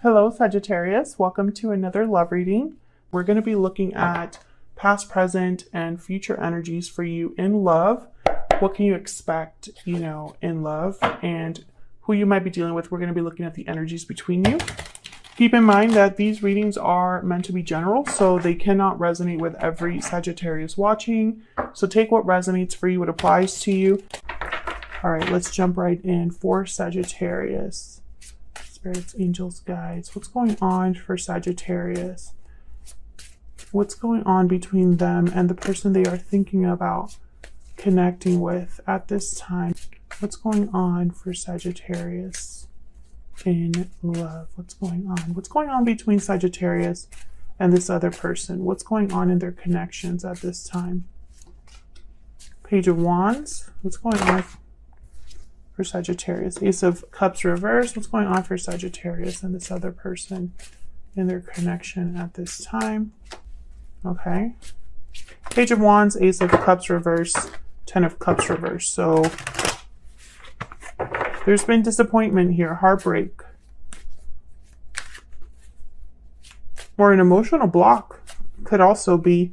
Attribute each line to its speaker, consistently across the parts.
Speaker 1: Hello, Sagittarius. Welcome to another love reading. We're going to be looking at past, present, and future energies for you in love. What can you expect, in love, and who you might be dealing with. We're going to be looking at the energies between you. Keep in mind that these readings are meant to be general, so they cannot resonate with every Sagittarius watching. So take what resonates for you, what applies to you. All right, let's jump right in for Sagittarius. Spirits, angels, guides. What's going on for Sagittarius? What's going on between them and the person they are thinking about connecting with at this time? What's going on for Sagittarius in love? What's going on? What's going on between Sagittarius and this other person? What's going on in their connections at this time? Page of Wands. What's going on for Sagittarius? Ace of Cups reverse. What's going on for Sagittarius and this other person in their connection at this time? Okay. Page of Wands, Ace of Cups reverse, 10 of Cups reverse. So there's been disappointment here, heartbreak, or an emotional block could also be.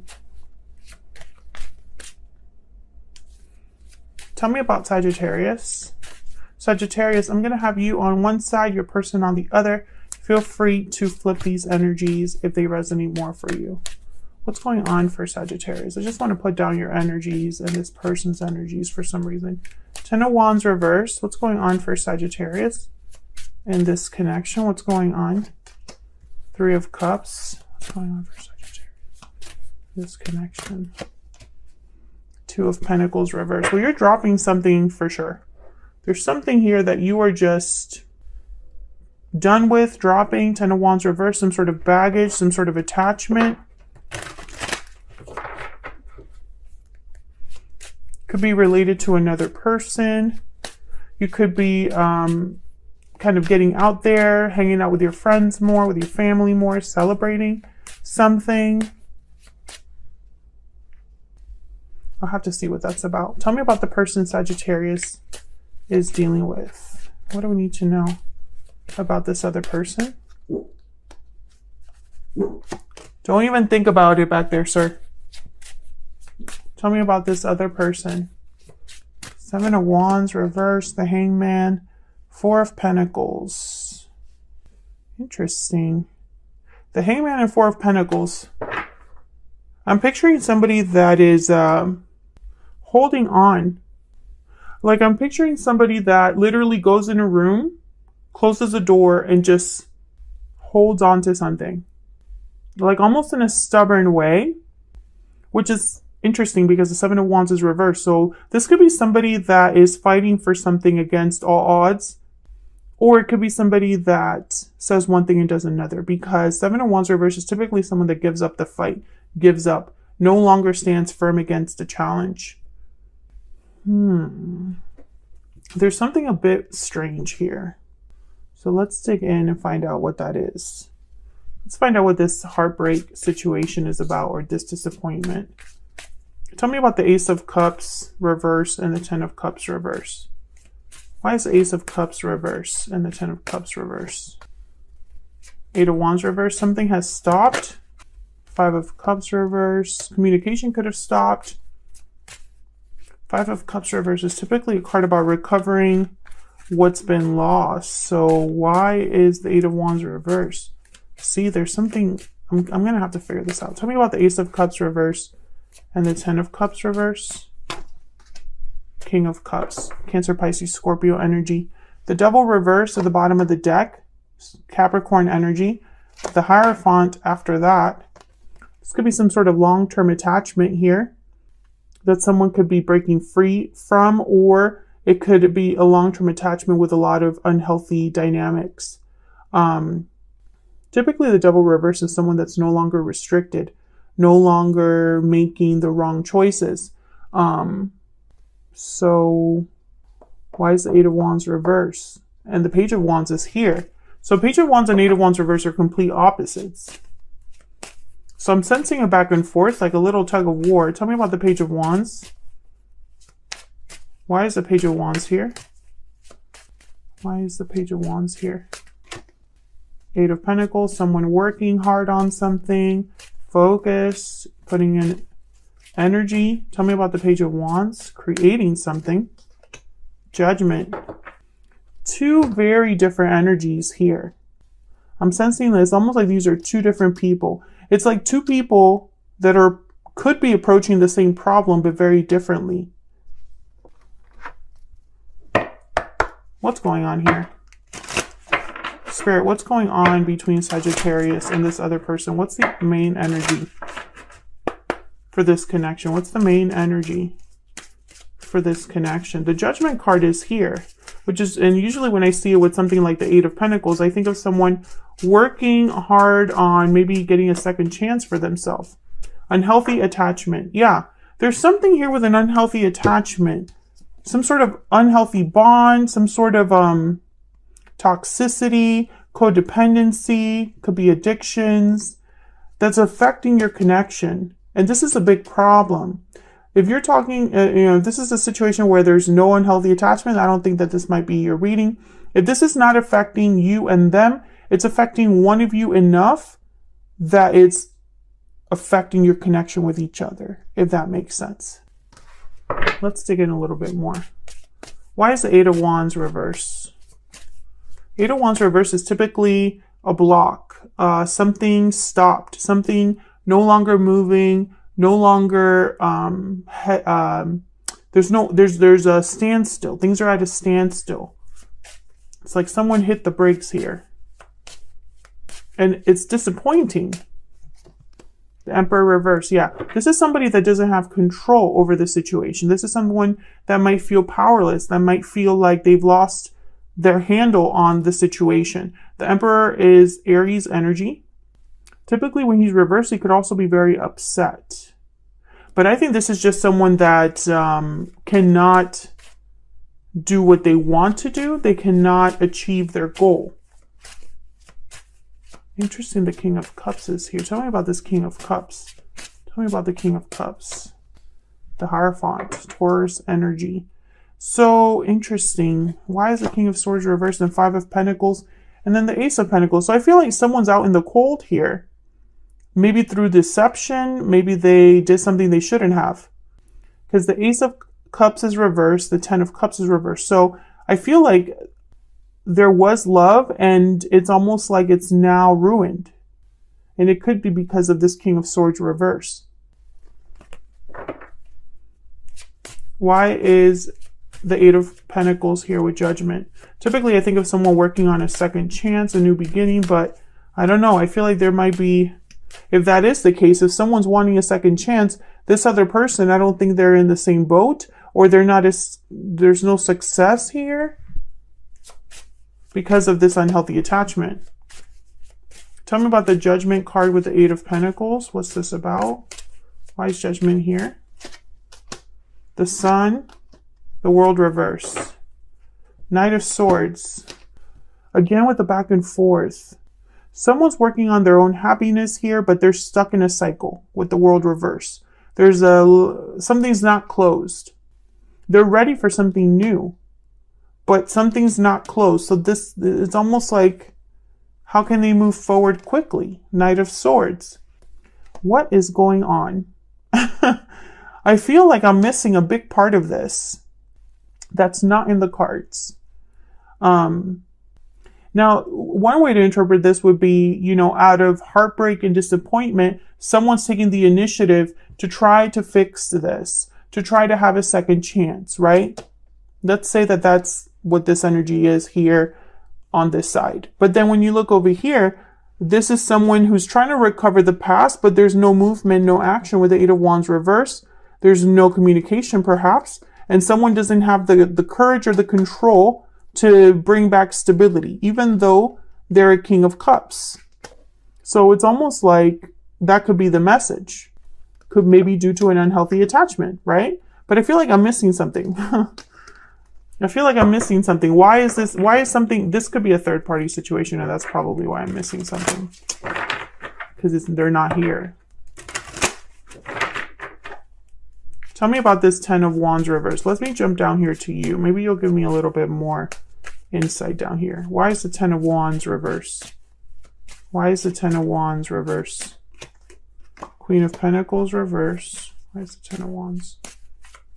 Speaker 1: Tell me about Sagittarius. Sagittarius, I'm going to have you on one side, your person on the other. Feel free to flip these energies if they resonate more for you. What's going on for Sagittarius? I just want to put down your energies and this person's energies for some reason. 10 of Wands reverse. What's going on for Sagittarius in this connection? What's going on? 3 of Cups. What's going on for Sagittarius? This connection. 2 of Pentacles reverse. Well, you're dropping something for sure. There's something here that you are just done with, dropping. 10 of Wands reverse, some sort of baggage, some sort of attachment. Could be related to another person. You could be kind of getting out there, hanging out with your friends more, with your family more, celebrating something. I'll have to see what that's about. Tell me about the person Sagittarius is dealing with. What do we need to know about this other person? Don't even think about it back there, sir. Tell me about this other person. 7 of Wands reverse, the Hangman, 4 of Pentacles. Interesting. The Hangman and 4 of Pentacles. I'm picturing somebody that is holding on. Like, I'm picturing somebody that literally goes in a room, closes a door, and just holds on to something. Like, almost in a stubborn way, which is interesting because the 7 of Wands is reversed. So this could be somebody that is fighting for something against all odds, or it could be somebody that says one thing and does another, because 7 of Wands reverse is typically someone that gives up the fight, gives up, no longer stands firm against a challenge. There's something a bit strange here. So let's dig in and find out what that is. Let's find out what this heartbreak situation is about, or this disappointment. Tell me about the Ace of Cups reverse and the 10 of Cups reverse. Why is the Ace of Cups reverse and the 10 of Cups reverse? 8 of Wands reverse. Something has stopped. 5 of Cups reverse. Communication could have stopped. 5 of Cups reverse is typically a card about recovering what's been lost. So why is the 8 of Wands reverse? See, there's something. I'm going to have to figure this out. Tell me about the Ace of Cups reverse and the 10 of Cups reverse. King of Cups, Cancer, Pisces, Scorpio energy. The Devil reverse at the bottom of the deck, Capricorn energy. The Hierophant after that. This could be some sort of long-term attachment here that someone could be breaking free from, or it could be a long-term attachment with a lot of unhealthy dynamics. Typically, the Devil reverse is someone that's no longer restricted, no longer making the wrong choices. So why is the 8 of Wands reverse? And the Page of Wands is here. So Page of Wands and 8 of Wands reverse are complete opposites. So I'm sensing a back and forth, like a little tug of war. Tell me about the Page of Wands. Why is the Page of Wands here? Why is the Page of Wands here? Eight of Pentacles, someone working hard on something, focus, putting in energy. Tell me about the Page of Wands, creating something, Judgment. Two very different energies here. I'm sensing this almost like these are two different people. It's like two people that could be approaching the same problem, but very differently. What's going on here? Spirit, what's going on between Sagittarius and this other person? What's the main energy for this connection? What's the main energy for this connection? The Judgment card is here, which is, and usually when I see it with something like the Eight of Pentacles, I think of someone working hard on maybe getting a second chance for themselves. Unhealthy attachment. Yeah, there's something here with an unhealthy attachment. Some sort of unhealthy bond, some sort of toxicity, codependency, could be addictions that's affecting your connection. And this is a big problem. If you're talking, this is a situation where there's no unhealthy attachment, I don't think that this might be your reading. If this is not affecting you and them, it's affecting one of you enough that it's affecting your connection with each other, if that makes sense. Let's dig in a little bit more. Why is the Eight of Wands reverse? Eight of Wands reverse is typically a block, something stopped, something no longer moving, no longer, there's a standstill. Things are at a standstill. It's like someone hit the brakes here. And it's disappointing. The Emperor reverse. Yeah, this is somebody that doesn't have control over the situation. This is someone that might feel powerless, that might feel like they've lost their handle on the situation. The Emperor is Aries energy. Typically when he's reversed, he could also be very upset. But I think this is just someone that cannot do what they want to do. They cannot achieve their goal. Interesting, the King of Cups is here. Tell me about this King of Cups. Tell me about the King of Cups. The Hierophant, Taurus energy. So interesting. Why is the King of Swords reversed and Five of Pentacles and then the Ace of Pentacles? So I feel like someone's out in the cold here. Maybe through deception. Maybe they did something they shouldn't have. Because the Ace of Cups is reversed. The Ten of Cups is reversed. So I feel like there was love and it's almost like it's now ruined. And it could be because of this King of Swords reverse. Why is the Eight of Pentacles here with Judgment? Typically, I think of someone working on a second chance, a new beginning, but I don't know. I feel like there might be, if that is the case, if someone's wanting a second chance, this other person, I don't think they're in the same boat, or they're not as, there's no success here because of this unhealthy attachment. Tell me about the Judgment card with the Eight of Pentacles. What's this about? Why is Judgment here? The Sun, the World reverse. Knight of Swords. Again with the back and forth. Someone's working on their own happiness here, but they're stuck in a cycle with the World reverse. There's something's not closed. They're ready for something new, but something's not closed. So it's almost like, how can they move forward quickly? Knight of Swords. What is going on? I feel like I'm missing a big part of this that's not in the cards. Now, one way to interpret this would be, out of heartbreak and disappointment, someone's taking the initiative to try to fix this, to try to have a second chance, right? Let's say that that's what this energy is here on this side. But then when you look over here, this is someone who's trying to recover the past, but there's no movement, no action with the Eight of Wands reverse. There's no communication, perhaps, and someone doesn't have the courage or the control to bring back stability, even though they're a King of Cups. So it's almost like that could be the message. Could maybe due to an unhealthy attachment, right? But I feel like I'm missing something. I feel like I'm missing something. Why is something, this could be a third party situation, and that's probably why I'm missing something. Because they're not here. Tell me about this Ten of Wands reverse. Let me jump down here to you. Maybe you'll give me a little bit more insight down here. Why is the Ten of Wands reverse? Why is the Ten of Wands reverse? Queen of Pentacles reverse. Why is the Ten of Wands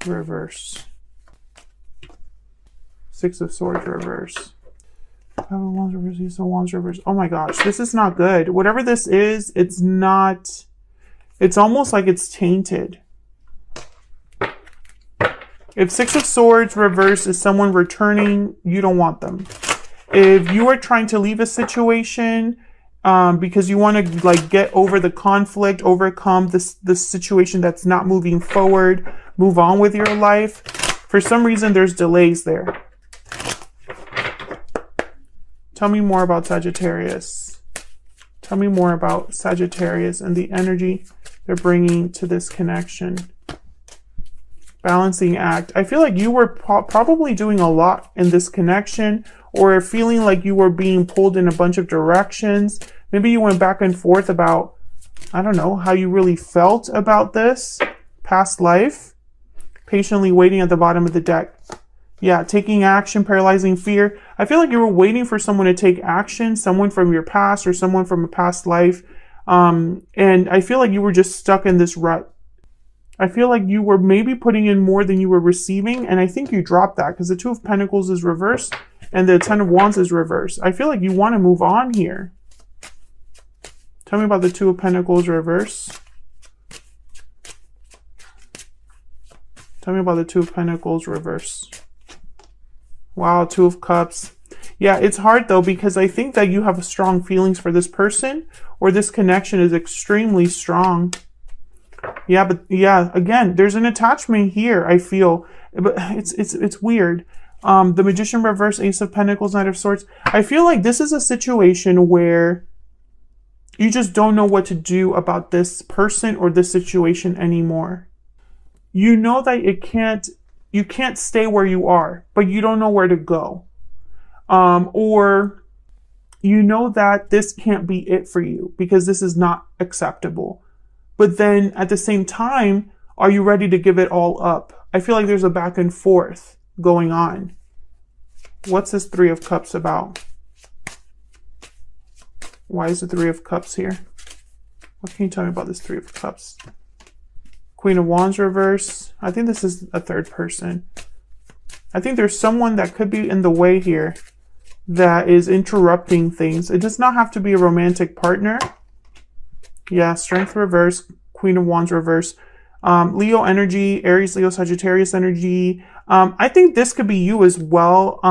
Speaker 1: reverse? Six of Swords reverse. Five of Wands reverse. Ace of Wands reverse. Oh my gosh, this is not good. Whatever this is, it's not. It's almost like it's tainted. If Six of Swords reverse is someone returning, you don't want them. If you are trying to leave a situation because you want to like get over the conflict, overcome this situation that's not moving forward, move on with your life, for some reason there's delays there. Tell me more about Sagittarius. Tell me more about Sagittarius and the energy they're bringing to this connection. Balancing act. I feel like you were probably doing a lot in this connection, or feeling like you were being pulled in a bunch of directions. Maybe you went back and forth about, I don't know, how you really felt about this past life. Patiently waiting at the bottom of the deck. Yeah, taking action, paralyzing fear. I feel like you were waiting for someone to take action, someone from your past or someone from a past life. And I feel like you were just stuck in this rut. I feel like you were maybe putting in more than you were receiving, and I think you dropped that because the Two of Pentacles is reversed and the Ten of Wands is reversed. I feel like you want to move on here. Tell me about the Two of Pentacles reverse. Tell me about the Two of Pentacles reverse. Wow, Two of Cups. Yeah, it's hard though, because I think that you have strong feelings for this person, or this connection is extremely strong. Yeah, but yeah, again, there's an attachment here, I feel. But it's weird. The Magician reverse, Ace of Pentacles, Knight of Swords. I feel like this is a situation where you just don't know what to do about this person or this situation anymore. You know that you can't stay where you are, but you don't know where to go. Or you know that this can't be it for you because this is not acceptable. But then at the same time, are you ready to give it all up? I feel like there's a back and forth going on. What's this Three of Cups about? Why is the Three of Cups here? What can you tell me about this Three of Cups? Queen of Wands reverse. I think this is a third person. I think there's someone that could be in the way here that is interrupting things. It does not have to be a romantic partner. Yeah, Strength reverse, Queen of Wands reverse. Leo energy, Aries, Leo, Sagittarius energy. I think this could be you as well,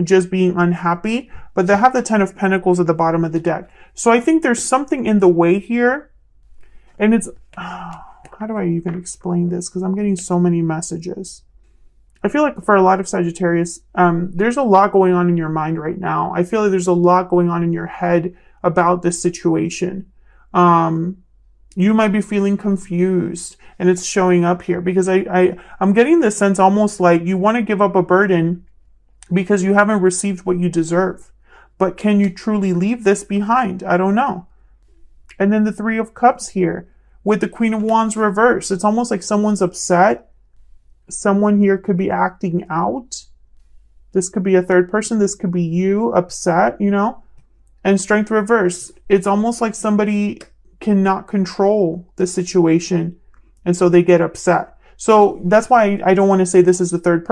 Speaker 1: just being unhappy. But they have the Ten of Pentacles at the bottom of the deck. So I think there's something in the way here. And it's... how do I even explain this? Because I'm getting so many messages. I feel like for a lot of Sagittarius, there's a lot going on in your mind right now. I feel like there's a lot going on in your head about this situation. You might be feeling confused, and it's showing up here because I'm getting this sense almost like you want to give up a burden because you haven't received what you deserve. But can you truly leave this behind? I don't know. And then the Three of Cups here with the Queen of Wands reverse. It's almost like someone's upset. Someone here could be acting out. This could be a third person. This could be you upset, you know. And Strength reverse. It's almost like somebody cannot control the situation, and so they get upset. So that's why I don't want to say this is the third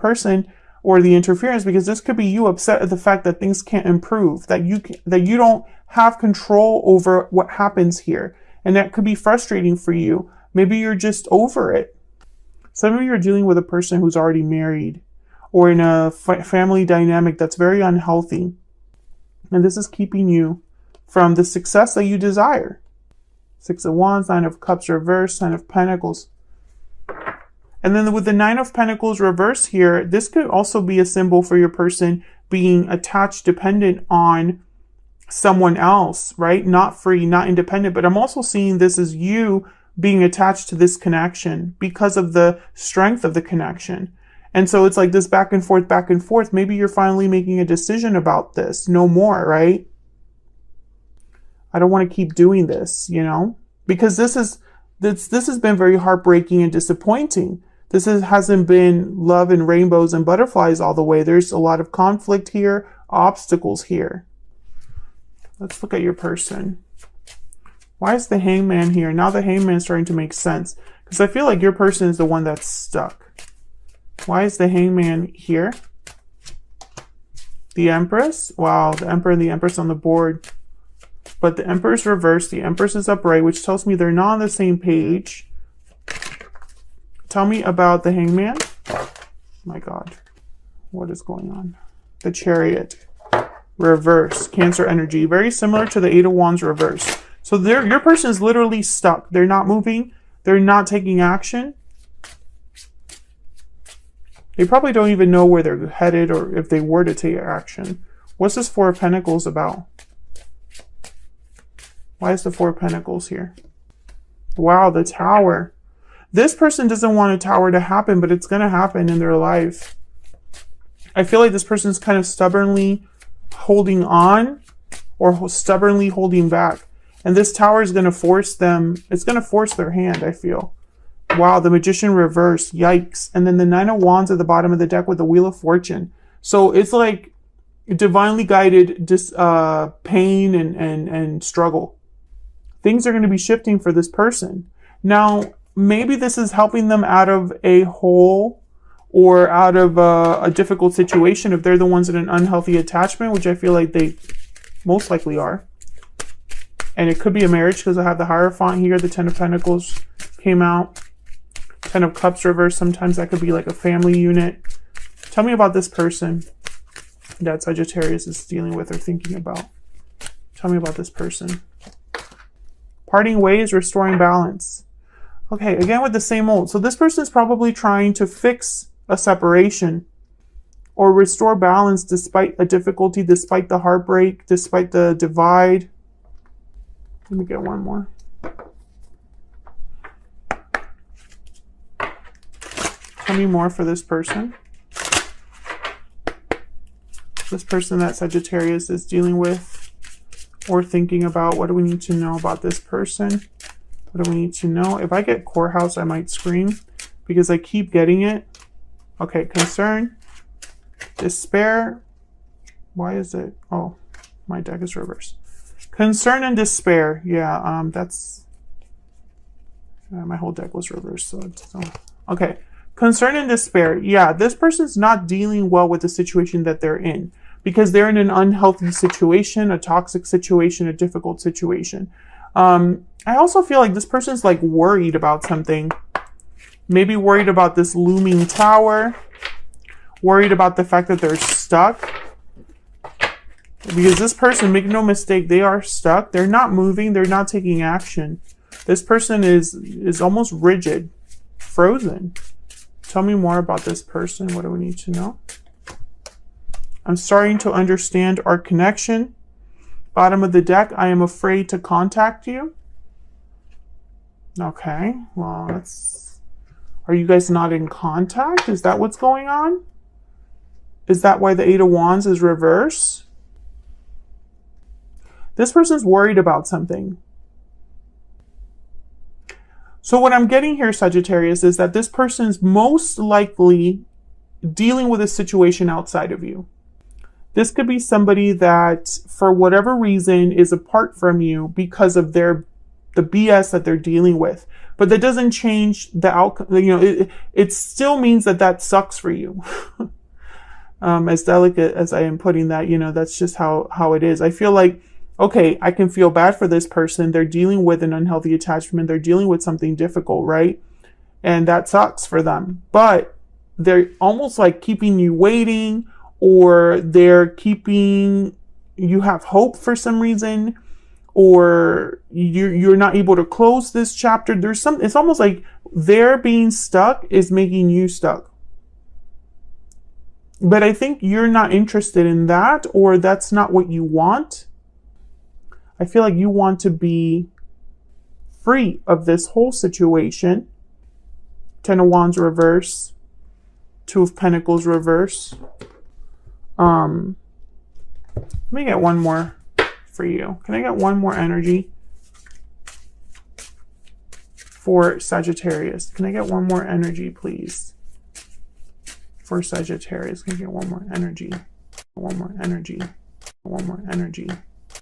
Speaker 1: person or the interference, because this could be you upset at the fact that things can't improve, that you don't have control over what happens here, and that could be frustrating for you. Maybe you're just over it. Some of you are dealing with a person who's already married or in a family dynamic that's very unhealthy, and this is keeping you from the success that you desire. Six of Wands, Nine of Cups reverse, Nine of Pentacles. And then with the Nine of Pentacles reverse here, this could also be a symbol for your person being attached, dependent on someone else, right? Not free, not independent. But I'm also seeing this as you being attached to this connection because of the strength of the connection. And so it's like this back and forth, back and forth. Maybe you're finally making a decision about this. No more, right? I don't want to keep doing this, you know, because this has been very heartbreaking and disappointing. This hasn't been love and rainbows and butterflies all the way. There's a lot of conflict here, obstacles here. Let's look at your person. Why is the Hangman here? Now the Hangman is starting to make sense. Because I feel like your person is the one that's stuck. Why is the Hangman here? The Empress? Wow, the Emperor and the Empress on the board. But the Emperor's reversed. The Empress is upright, which tells me they're not on the same page. Tell me about the Hangman. My God. What is going on? The Chariot. Reverse. Cancer energy. Very similar to the Eight of Wands reverse. So your person is literally stuck. They're not moving. They're not taking action. They probably don't even know where they're headed or if they were to take action. What's this Four of Pentacles about? Why is the Four of Pentacles here? Wow, the Tower. This person doesn't want a Tower to happen, but it's going to happen in their life. I feel like this person's kind of stubbornly holding on or stubbornly holding back. And this Tower is going to force them, it's going to force their hand, I feel. Wow, the Magician reverse, yikes. And then the Nine of Wands at the bottom of the deck with the Wheel of Fortune. So it's like divinely guided pain and struggle. Things are going to be shifting for this person. Now, maybe this is helping them out of a hole or out of a difficult situation if they're the ones in an unhealthy attachment, which I feel like they most likely are. And it could be a marriage because I have the Hierophant here. The Ten of Pentacles came out. Ten of Cups reversed. Sometimes that could be like a family unit. Tell me about this person that Sagittarius is dealing with or thinking about. Tell me about this person. Parting ways, restoring balance. Okay, again with the same old. So this person is probably trying to fix a separation or restore balance despite a difficulty, despite the heartbreak, despite the divide. Let me get one more. Tell me more for this person. This person that Sagittarius is dealing with or thinking about. What do we need to know about this person? What do we need to know? If I get Courthouse, I might scream because I keep getting it. Okay, concern, despair. Why is it? Oh, my deck is reversed. Concern and despair. Yeah, that's... my whole deck was reversed. So okay. Concern and despair. Yeah, this person's not dealing well with the situation that they're in because they're in an unhealthy situation, a toxic situation, a difficult situation. I also feel like this person's like worried about something. Maybe worried about this looming tower. Worried about the fact that they're stuck. Because this person, make no mistake, they are stuck. They're not moving. They're not taking action. This person is almost rigid, frozen. Tell me more about this person. What do we need to know? I'm starting to understand our connection. Bottom of the deck, I am afraid to contact you. Okay, well, that's... Are you guys not in contact? Is that what's going on? Is that why the Eight of Wands is reversed? This person's worried about something. So what I'm getting here, Sagittarius, is that this person's most likely dealing with a situation outside of you. This could be somebody that, for whatever reason, is apart from you because of the BS that they're dealing with. But that doesn't change the outcome. You know, it still means that sucks for you. As delicate as I am putting that, you know, that's just how it is. I feel like, okay, I can feel bad for this person. They're dealing with an unhealthy attachment. They're dealing with something difficult, right? And that sucks for them. But they're almost like keeping you waiting, or they're keeping you have hope for some reason, or you're not able to close this chapter. It's almost like their being stuck is making you stuck. But I think you're not interested in that, or that's not what you want. I feel like you want to be free of this whole situation. Ten of Wands reverse. Two of Pentacles reverse. Let me get one more for you. Can I get one more energy for Sagittarius? Can I get one more energy, please? For Sagittarius, can I get one more energy? One more energy. One more energy.